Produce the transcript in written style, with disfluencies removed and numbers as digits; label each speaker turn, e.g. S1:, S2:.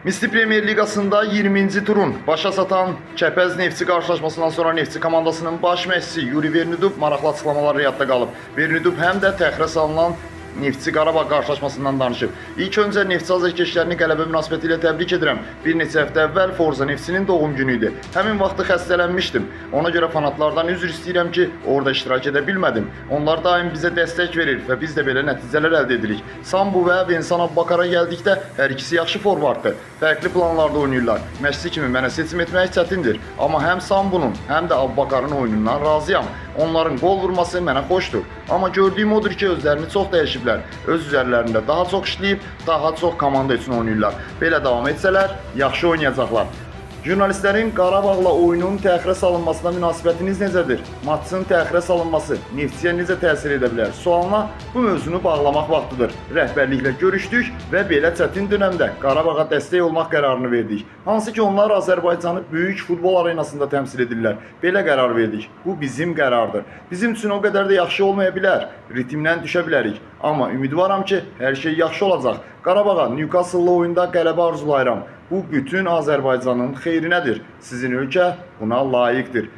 S1: Misli Premier Liqasında 20-ci turun başa satan Kəpəz Neftçi qarşılaşmasından sonra Neftçi komandasının baş məşqçisi Yuri Vernidub maraqlı açıqlamalar yadda qalıb. Vernidub həm də təxirə salınan Neftçi Qarabağ qarşılaşmasından danışıb. İlk öncə Neftçi azərkeşlərini qələbə münasibəti ilə təbrik edirəm. Bir neçə həftə əvvəl Forza Neftçinin doğum günü idi. Həmin vaxtı xəstələnmişdim. Ona görə fanatlardan üzr istəyirəm ki, orada iştirak edə bilmədim. Onlar daim bizə dəstək verir və biz də belə nəticələr əldə edirik. Sambu və Vensan Abbaqara gəldikdə hər ikisi yaxşı forvarddır. Fərqli planlarda oynayırlar. Məşqçi kimi mənə seçim etmək çətindir. Amma həm Sambunun, həm də Abbaqarın oyunundan razıyam. Onların qol vurması mənə xoşdur. Amma gördüyüm odur ki, özlərini çox dəyişiblər. Öz üzərlərində daha çox işləyib, daha çox komanda üçün oynayırlar. Belə davam etsələr, yaxşı oynayacaqlar. Jurnalistlərin Qarabağla oyunun təxirə salınmasına münasibətiniz necədir? Maçın təxirə salınması Neftçiyə necə təsir edə bilər? Sualına bu mövzunu bağlamaq vaxtıdır. Rəhbərliklə görüşdük və belə çətin dönəmdə Qarabağa dəstək olmaq qərarını verdik. Hansı ki, onlar Azərbaycanı böyük futbol arenasında təmsil edirlər. Belə qərar verdik. Bu bizim qərardır. Bizim üçün o qədər də yaxşı olmaya bilər. Ritmdən düşə bilərik. Amma ümidvaram ki, hər şey yaxşı olacaq. Qarabağa Newcastle-la oyunda qələbə arzulayıram. Bu bütün Azərbaycanın xeyrinədir. Sizin ölkə buna layiqdir.